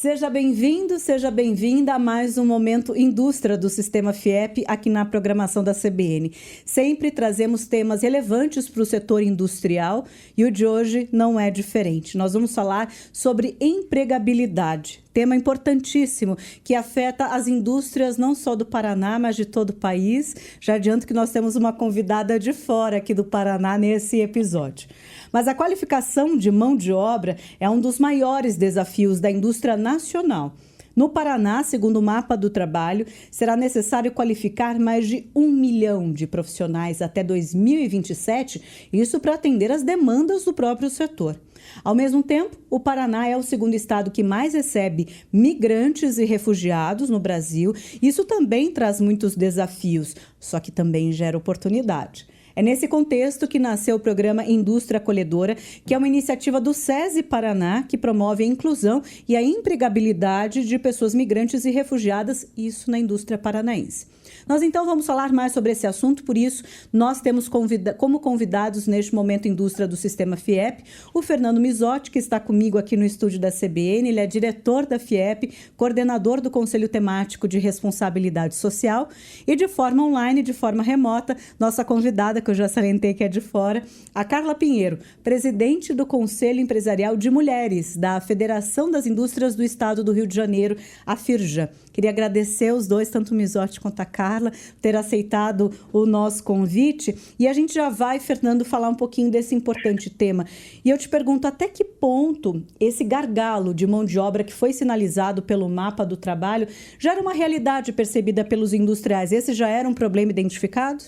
Seja bem-vindo, seja bem-vinda a mais um Momento Indústria do Sistema FIEP aqui na programação da CBN. Sempre trazemos temas relevantes para o setor industrial e o de hoje não é diferente. Nós vamos falar sobre empregabilidade, tema importantíssimo que afeta as indústrias não só do Paraná, mas de todo o país. Já adianto que nós temos uma convidada de fora aqui do Paraná nesse episódio. Mas a qualificação de mão de obra é um dos maiores desafios da indústria nacional. No Paraná, segundo o Mapa do Trabalho, será necessário qualificar mais de 1 milhão de profissionais até 2027, isso para atender às demandas do próprio setor. Ao mesmo tempo, o Paraná é o segundo estado que mais recebe migrantes e refugiados no Brasil. Isso também traz muitos desafios, só que também gera oportunidade. É nesse contexto que nasceu o programa Indústria Acolhedora, que é uma iniciativa do SESI Paraná, que promove a inclusão e a empregabilidade de pessoas migrantes e refugiadas, isso na indústria paranaense. Nós, então, vamos falar mais sobre esse assunto, por isso, nós temos como convidados, neste momento, Indústria do Sistema FIEP, o Fernando Mizotti, que está comigo aqui no estúdio da CBN. Ele é diretor da FIEP, coordenador do Conselho Temático de Responsabilidade Social e, de forma online, de forma remota, nossa convidada, que eu já salientei que é de fora, a Carla Pinheiro, presidente do Conselho Empresarial de Mulheres da Federação das Indústrias do Estado do Rio de Janeiro, a FIRJA. Queria agradecer os dois, tanto o Mizotti quanto a Carla, ter aceitado o nosso convite. E a gente já vai, Fernando, falar um pouquinho desse importante tema. E eu te pergunto, até que ponto esse gargalo de mão de obra que foi sinalizado pelo Mapa do Trabalho já era uma realidade percebida pelos industriais? Esse já era um problema identificado?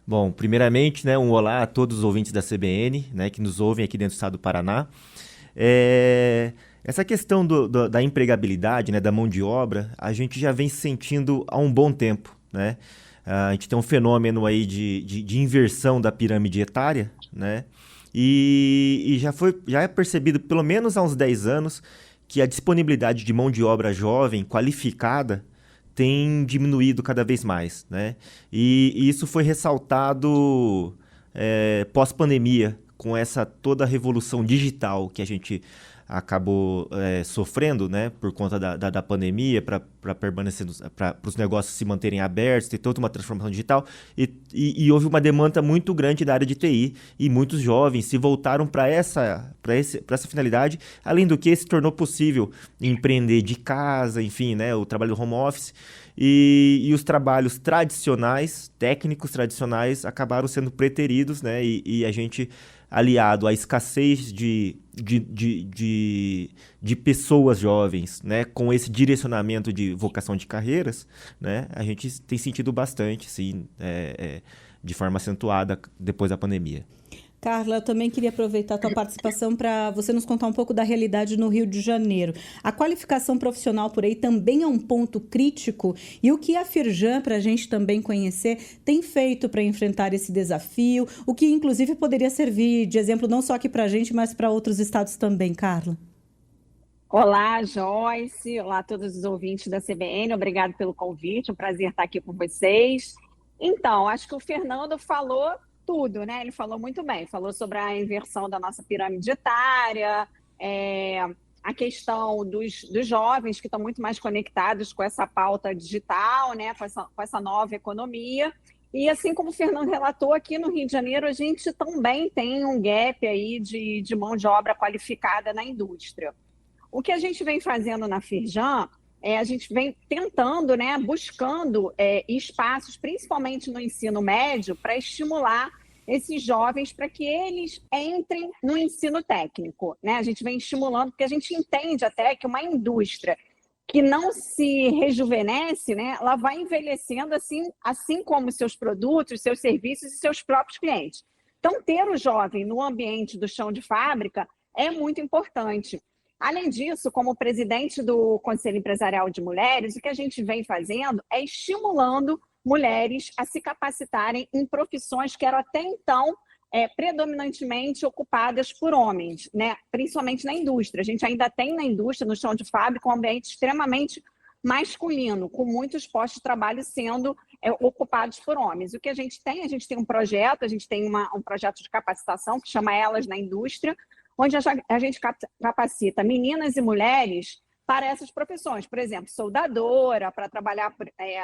Bom, primeiramente, um olá a todos os ouvintes da CBN, que nos ouvem aqui dentro do estado do Paraná. Essa questão da empregabilidade, da mão de obra, a gente já vem sentindo há um bom tempo, né? A gente tem um fenômeno aí de inversão da pirâmide etária, né? E já é percebido, pelo menos há uns 10 anos, que a disponibilidade de mão de obra jovem, qualificada, tem diminuído cada vez mais, né? E isso foi ressaltado pós-pandemia, com essa toda a revolução digital que a gente acabou sofrendo, né, por conta da pandemia, para os negócios se manterem abertos, ter toda uma transformação digital, e houve uma demanda muito grande da área de TI, e muitos jovens se voltaram para essa finalidade, além do que se tornou possível empreender de casa, enfim, né, o trabalho do home office, e os trabalhos tradicionais, técnicos tradicionais, acabaram sendo preteridos, né, e a gente, aliado à escassez de pessoas jovens, né, com esse direcionamento de vocação de carreiras, né, a gente tem sentido bastante, sim, de forma acentuada depois da pandemia. Carla, eu também queria aproveitar a tua participação para você nos contar um pouco da realidade no Rio de Janeiro. A qualificação profissional por aí também é um ponto crítico, e o que a Firjan, para a gente também conhecer, tem feito para enfrentar esse desafio, o que inclusive poderia servir de exemplo não só aqui para a gente, mas para outros estados também, Carla. Olá, Joyce. Olá a todos os ouvintes da CBN. Obrigado pelo convite. Um prazer estar aqui com vocês. Então, acho que o Fernando falou tudo, né? Ele falou muito bem. Falou sobre a inversão da nossa pirâmide etária, a questão dos jovens que estão muito mais conectados com essa pauta digital, né? Com essa nova economia. E assim como o Fernando relatou, aqui no Rio de Janeiro, a gente também tem um gap aí de mão de obra qualificada na indústria. O que a gente vem fazendo na Firjan a gente vem tentando, né, buscando espaços, principalmente no ensino médio, para estimular esses jovens para que eles entrem no ensino técnico, né? A gente vem estimulando, porque a gente entende até que uma indústria que não se rejuvenesce, né, ela vai envelhecendo assim como seus produtos, seus serviços e seus próprios clientes. Então, ter o jovem no ambiente do chão de fábrica é muito importante. Além disso, como presidente do Conselho Empresarial de Mulheres, o que a gente vem fazendo é estimulando mulheres a se capacitarem em profissões que eram até então predominantemente ocupadas por homens, né? Principalmente na indústria. A gente ainda tem na indústria, no chão de fábrica, um ambiente extremamente masculino, com muitos postos de trabalho sendo ocupados por homens. O que a gente tem um projeto, um projeto de capacitação que chama Elas na Indústria, onde a gente capacita meninas e mulheres para essas profissões. Por exemplo, soldadora, para trabalhar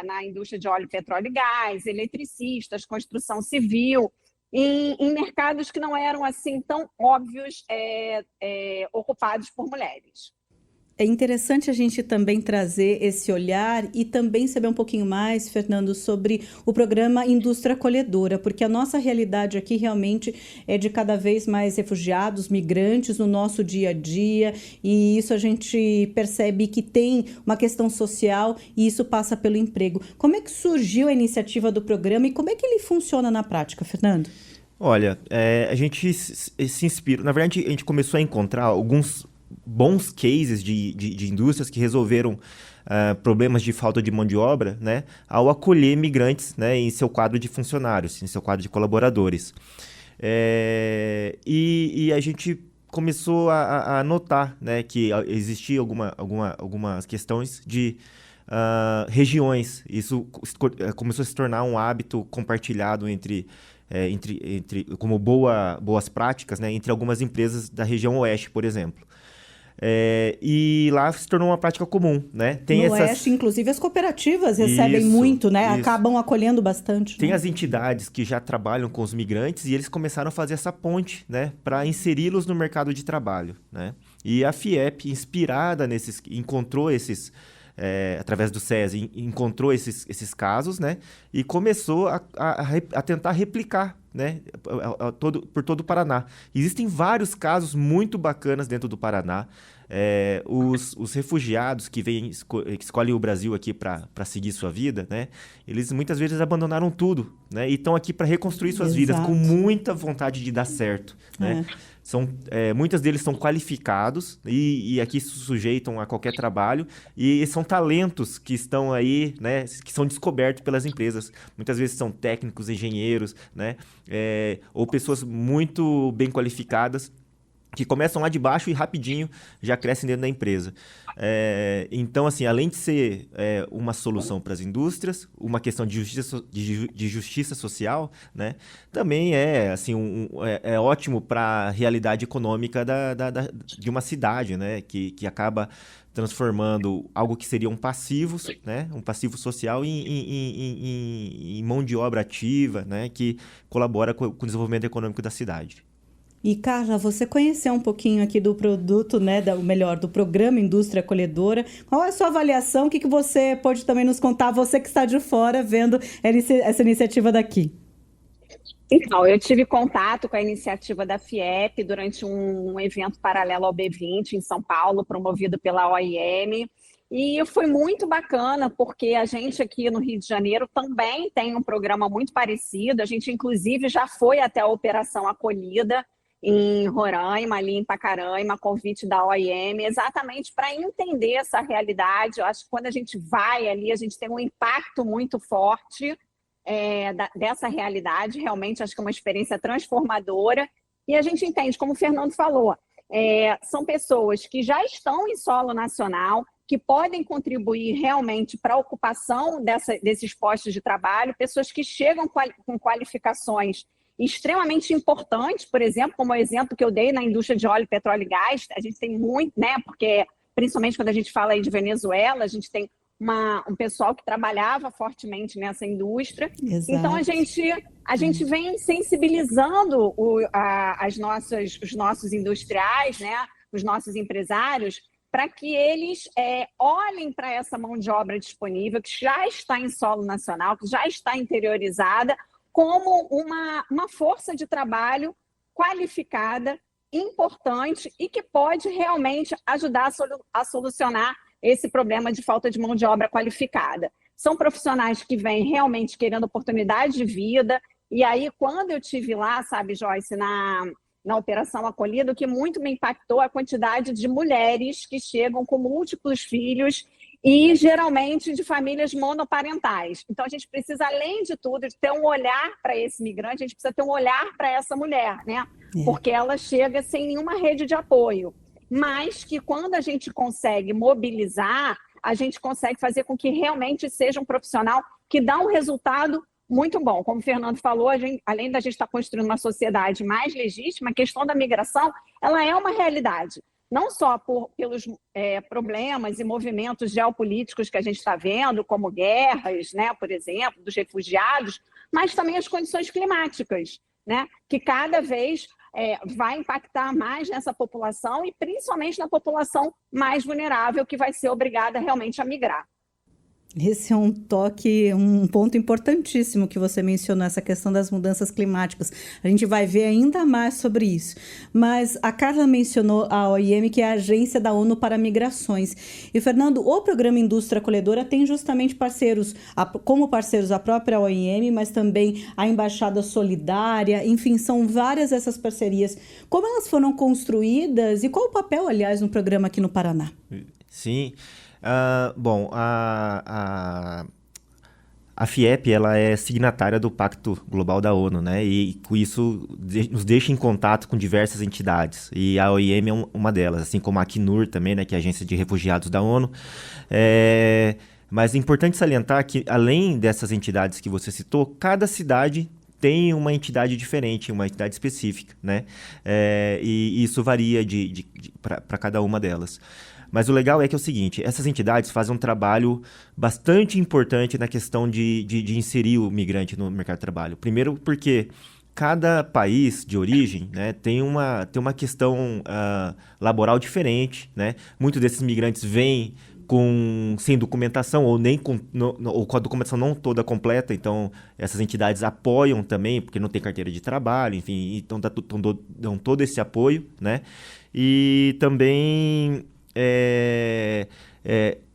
na indústria de óleo, petróleo e gás, eletricistas, construção civil, em mercados que não eram assim tão óbvios ocupados por mulheres. É interessante a gente também trazer esse olhar e também saber um pouquinho mais, Fernando, sobre o programa Indústria Acolhedora, porque a nossa realidade aqui realmente é de cada vez mais refugiados, migrantes no nosso dia a dia, e isso a gente percebe que tem uma questão social e isso passa pelo emprego. Como é que surgiu a iniciativa do programa e como é que ele funciona na prática, Fernando? Olha, a gente se inspira, na verdade a gente começou a encontrar alguns bons cases de indústrias que resolveram problemas de falta de mão de obra, né, ao acolher migrantes, né, em seu quadro de funcionários, em seu quadro de colaboradores. E a gente começou a notar, né, que existia algumas questões de regiões. Isso começou a se tornar um hábito compartilhado entre como boas práticas, né, entre algumas empresas da região oeste, por exemplo. E lá se tornou uma prática comum, né? No Oeste, inclusive, as cooperativas recebem muito, né? Isso. Acabam acolhendo bastante. Tem, né? As entidades que já trabalham com os migrantes e eles começaram a fazer essa ponte, né? Para inseri-los no mercado de trabalho, né? E a FIEP, inspirada encontrou através do SESI, encontrou esses casos, né? E começou a tentar replicar, né? Por todo o Paraná. Existem vários casos muito bacanas dentro do Paraná. Os refugiados que escolhem o Brasil aqui para seguir sua vida, né? Eles muitas vezes abandonaram tudo, né? E estão aqui para reconstruir suas vidas com muita vontade de dar certo, né? Muitas deles são qualificados e aqui se sujeitam a qualquer trabalho e são talentos que estão aí, né, que são descobertos pelas empresas. Muitas vezes são técnicos, engenheiros, né, ou pessoas muito bem qualificadas que começam lá de baixo e rapidinho já crescem dentro da empresa. Então, assim, além de ser uma solução para as indústrias, uma questão de justiça social, né, também assim, é ótimo para a realidade econômica de uma cidade, né, que acaba transformando algo que seria um passivo, né, um passivo social em mão de obra ativa, né, que colabora com o desenvolvimento econômico da cidade. E, Carla, você conheceu um pouquinho aqui do produto, né, do programa Indústria Acolhedora. Qual é a sua avaliação? O que você pode também nos contar, você que está de fora vendo essa iniciativa daqui? Então, eu tive contato com a iniciativa da FIEP durante um evento paralelo ao B20 em São Paulo, promovido pela OIM. E foi muito bacana, porque a gente aqui no Rio de Janeiro também tem um programa muito parecido. A gente, inclusive, já foi até a Operação Acolhida, em Roraima, ali em Pacaraima, a convite da OIM, exatamente para entender essa realidade. Eu acho que quando a gente vai ali, a gente tem um impacto muito forte dessa realidade. Realmente, acho que é uma experiência transformadora. E a gente entende, como o Fernando falou, são pessoas que já estão em solo nacional, que podem contribuir realmente para a ocupação desses postos de trabalho, pessoas que chegam com qualificações extremamente importantes, por exemplo, como o exemplo que eu dei na indústria de óleo, petróleo e gás. A gente tem muito, né? Porque principalmente quando a gente fala aí de Venezuela, a gente tem um pessoal que trabalhava fortemente nessa indústria. Exato. Então a gente vem sensibilizando os nossos industriais, né? Os nossos empresários, para que eles olhem para essa mão de obra disponível, que já está em solo nacional, que já está interiorizada, como uma força de trabalho qualificada, importante e que pode realmente ajudar a solucionar esse problema de falta de mão de obra qualificada. São profissionais que vêm realmente querendo oportunidade de vida. E aí, quando eu estive lá, sabe, Joyce, na Operação Acolhida, o que muito me impactou a quantidade de mulheres que chegam com múltiplos filhos e, geralmente, de famílias monoparentais. Então, a gente precisa, além de tudo, de ter um olhar para esse migrante, a gente precisa ter um olhar para essa mulher, né? Porque ela chega sem nenhuma rede de apoio. Mas que, quando a gente consegue mobilizar, a gente consegue fazer com que realmente seja um profissional que dá um resultado muito bom. Como o Fernando falou, além da gente estar construindo uma sociedade mais legítima, a questão da migração, ela é uma realidade. não só pelos problemas e movimentos geopolíticos que a gente está vendo, como guerras, né, por exemplo, dos refugiados, mas também as condições climáticas, né, que cada vez vai impactar mais nessa população e principalmente na população mais vulnerável, que vai ser obrigada realmente a migrar. Esse é um ponto importantíssimo que você mencionou, essa questão das mudanças climáticas. A gente vai ver ainda mais sobre isso. Mas a Carla mencionou a OIM, que é a Agência da ONU para Migrações. E, Fernando, o programa Indústria Acolhedora tem justamente como parceiros a própria OIM, mas também a Embaixada Solidária. Enfim, são várias essas parcerias. Como elas foram construídas e qual o papel, aliás, no programa aqui no Paraná? Sim. Bom, a FIEP, ela é signatária do Pacto Global da ONU, né? E com isso nos deixa em contato com diversas entidades. E a OIM é uma delas, assim como a Acnur também, né? Que é a Agência de Refugiados da ONU. Mas é importante salientar que, além dessas entidades que você citou, cada cidade tem uma entidade diferente, uma entidade específica, né? E isso varia para cada uma delas. Mas o legal é que é o seguinte, essas entidades fazem um trabalho bastante importante na questão de inserir o migrante no mercado de trabalho. Primeiro porque cada país de origem, né, tem uma questão laboral diferente, né? Muitos desses migrantes vêm sem documentação ou ou com a documentação não toda completa, então essas entidades apoiam também, porque não tem carteira de trabalho, enfim, então dão todo esse apoio, né? E também...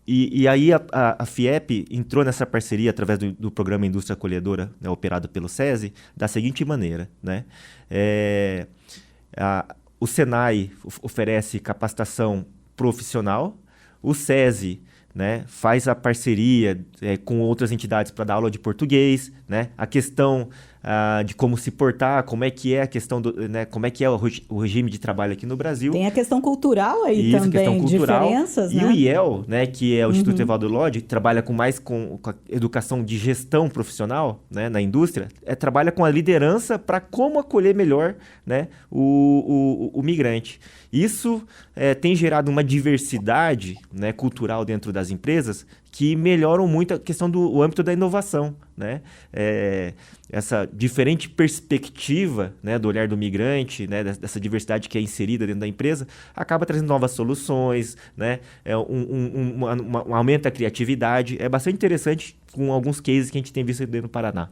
E aí a FIEP entrou nessa parceria através do programa Indústria Acolhedora, né, operado pelo SESI, da seguinte maneira, né? O SENAI oferece capacitação profissional, o SESI, né, faz a parceria com outras entidades para dar aula de português, né? A questão de como se portar, como é que é a questão né, como é que é o regime de trabalho aqui no Brasil. Tem a questão cultural aí também, questão cultural. Diferenças, e né? o IEL, né, que é o Instituto Evaldo Lodge, trabalha com a educação de gestão profissional, né, na indústria, trabalha com a liderança para como acolher melhor, né, o migrante. Isso tem gerado uma diversidade, né, cultural dentro das empresas que melhoram muito a questão do âmbito da inovação, né? Essa diferente perspectiva, né, do olhar do migrante, né, dessa diversidade que é inserida dentro da empresa, acaba trazendo novas soluções, né? Aumenta a criatividade. É bastante interessante com alguns cases que a gente tem visto dentro do Paraná.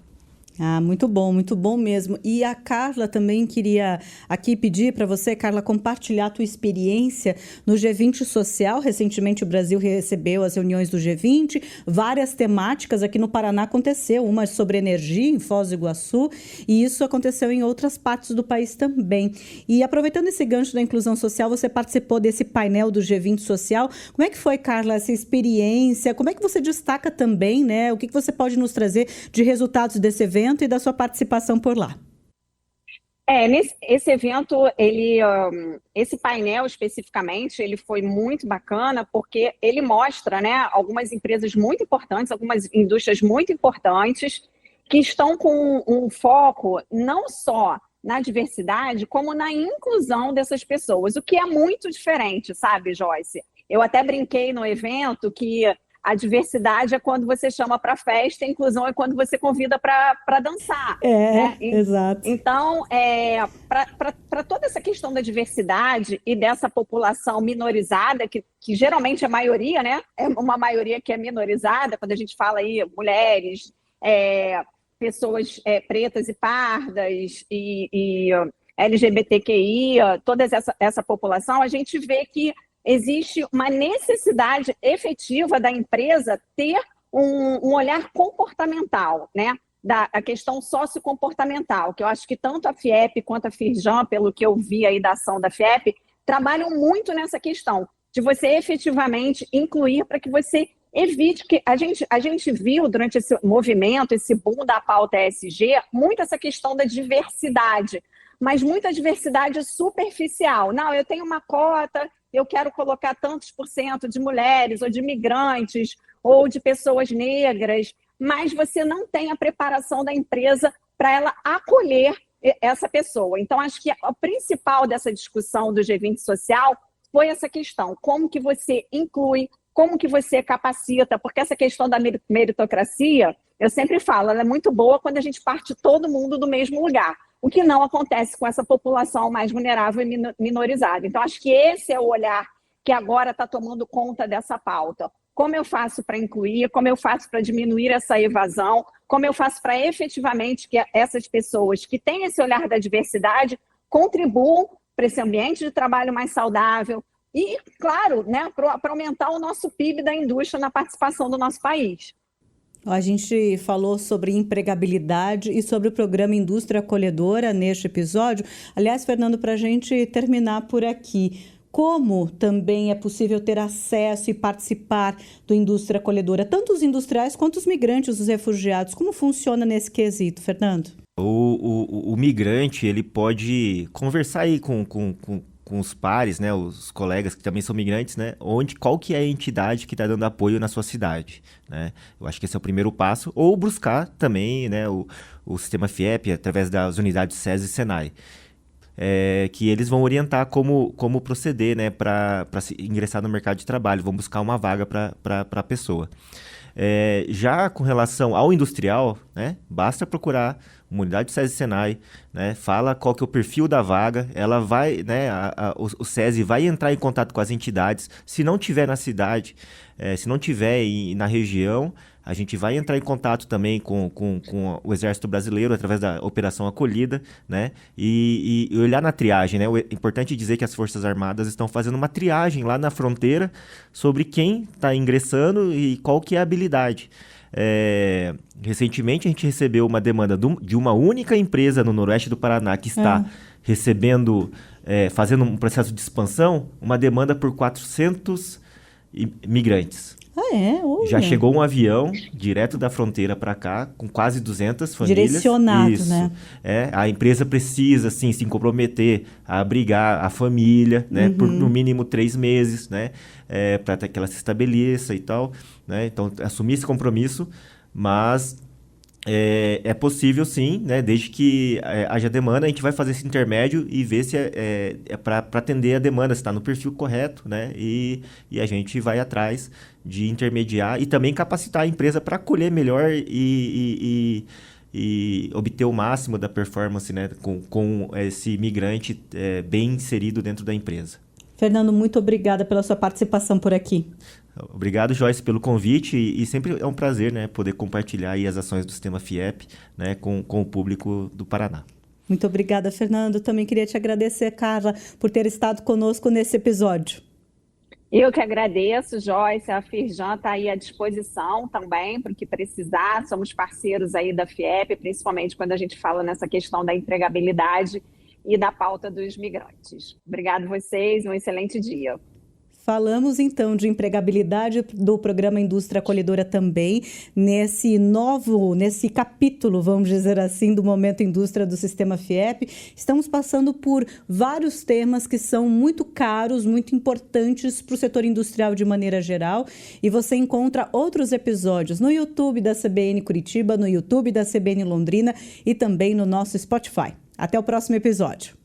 Muito bom mesmo. E a Carla também queria aqui pedir para você, Carla, compartilhar a tua experiência no G20 Social. Recentemente o Brasil recebeu as reuniões do G20, várias temáticas aqui no Paraná aconteceu, uma sobre energia em Foz do Iguaçu, e isso aconteceu em outras partes do país também. E aproveitando esse gancho da inclusão social, você participou desse painel do G20 Social. Como é que foi, Carla, essa experiência? Como é que você destaca também, né? O que você pode nos trazer de resultados desse evento e da sua participação por lá? Esse evento, esse painel especificamente, ele foi muito bacana porque ele mostra, né, algumas empresas muito importantes, algumas indústrias muito importantes que estão com um foco não só na diversidade, como na inclusão dessas pessoas, o que é muito diferente, sabe, Joyce? Eu até brinquei no evento que a diversidade é quando você chama para festa, a inclusão é quando você convida para dançar. Né? Exato. Então, para toda essa questão da diversidade e dessa população minorizada, que geralmente é a maioria, né? É uma maioria que é minorizada, quando a gente fala aí mulheres, pessoas pretas e pardas e LGBTQI, toda essa população, a gente vê que existe uma necessidade efetiva da empresa ter um olhar comportamental, né? A questão sociocomportamental, que eu acho que tanto a FIEP quanto a Firjan, pelo que eu vi aí da ação da FIEP, trabalham muito nessa questão de você efetivamente incluir para que você evite que... A gente viu durante esse movimento, esse boom da pauta ESG, muito essa questão da diversidade, mas muita diversidade superficial. Não, eu tenho uma cota, eu quero colocar tantos % de mulheres ou de imigrantes ou de pessoas negras, mas você não tem a preparação da empresa para ela acolher essa pessoa. Então, acho que o principal dessa discussão do G20 Social foi essa questão, como que você inclui, como que você capacita, porque essa questão da meritocracia, eu sempre falo, ela é muito boa quando a gente parte todo mundo do mesmo lugar, o que não acontece com essa população mais vulnerável e minorizada. Então, acho que esse é o olhar que agora está tomando conta dessa pauta. Como eu faço para incluir, como eu faço para diminuir essa evasão, como eu faço para efetivamente que essas pessoas que têm esse olhar da diversidade contribuam para esse ambiente de trabalho mais saudável e, claro, né, para aumentar o nosso PIB da indústria na participação do nosso país. A gente falou sobre empregabilidade e sobre o programa Indústria Acolhedora neste episódio. Aliás, Fernando, para a gente terminar por aqui, como também é possível ter acesso e participar do Indústria Acolhedora, tanto os industriais quanto os migrantes, os refugiados? Como funciona nesse quesito, Fernando? O migrante, ele pode conversar aí com os pares, né, os colegas que também são migrantes, né, qual que é a entidade que está dando apoio na sua cidade, né? Eu acho que esse é o primeiro passo, ou buscar também, né, o sistema FIEP através das unidades SESI e SENAI. Que eles vão orientar como proceder, né, para ingressar no mercado de trabalho, vão buscar uma vaga para a pessoa. Já com relação ao industrial, né, basta procurar uma unidade do SESI e SENAI, né, fala qual que é o perfil da vaga, ela vai, né, o SESI vai entrar em contato com as entidades, se não tiver na cidade, se não tiver na região, a gente vai entrar em contato também com o Exército Brasileiro através da Operação Acolhida, né? E olhar na triagem, né? É importante dizer que as Forças Armadas estão fazendo uma triagem lá na fronteira sobre quem está ingressando e qual que é a habilidade. Recentemente a gente recebeu uma demanda de uma única empresa no noroeste do Paraná que está recebendo, fazendo um processo de expansão, uma demanda por 400 migrantes. Já chegou um avião direto da fronteira para cá, com quase 200 famílias. Direcionado, isso, né? A empresa precisa, assim, se comprometer a abrigar a família, né? Por no mínimo 3 meses, né? Para que ela se estabeleça e tal, né? Então, assumir esse compromisso, mas é possível sim, né? Desde que haja demanda, a gente vai fazer esse intermédio e ver se é para atender a demanda, se está no perfil correto, né? E a gente vai atrás de intermediar e também capacitar a empresa para acolher melhor e obter o máximo da performance, né? Com esse migrante bem inserido dentro da empresa. Fernando, muito obrigada pela sua participação por aqui. Obrigado, Joyce, pelo convite e sempre é um prazer, né, poder compartilhar aí as ações do sistema FIEP, né, com o público do Paraná. Muito obrigada, Fernando. Também queria te agradecer, Carla, por ter estado conosco nesse episódio. Eu que agradeço, Joyce. A Firjan está aí à disposição também para o que precisar. Somos parceiros aí da FIEP, principalmente quando a gente fala nessa questão da empregabilidade e da pauta dos migrantes. Obrigado vocês, um excelente dia. Falamos, então, de empregabilidade do programa Indústria Acolhedora também, nesse capítulo, vamos dizer assim, do Momento Indústria do Sistema FIEP. Estamos passando por vários temas que são muito caros, muito importantes para o setor industrial de maneira geral. E você encontra outros episódios no YouTube da CBN Curitiba, no YouTube da CBN Londrina e também no nosso Spotify. Até o próximo episódio.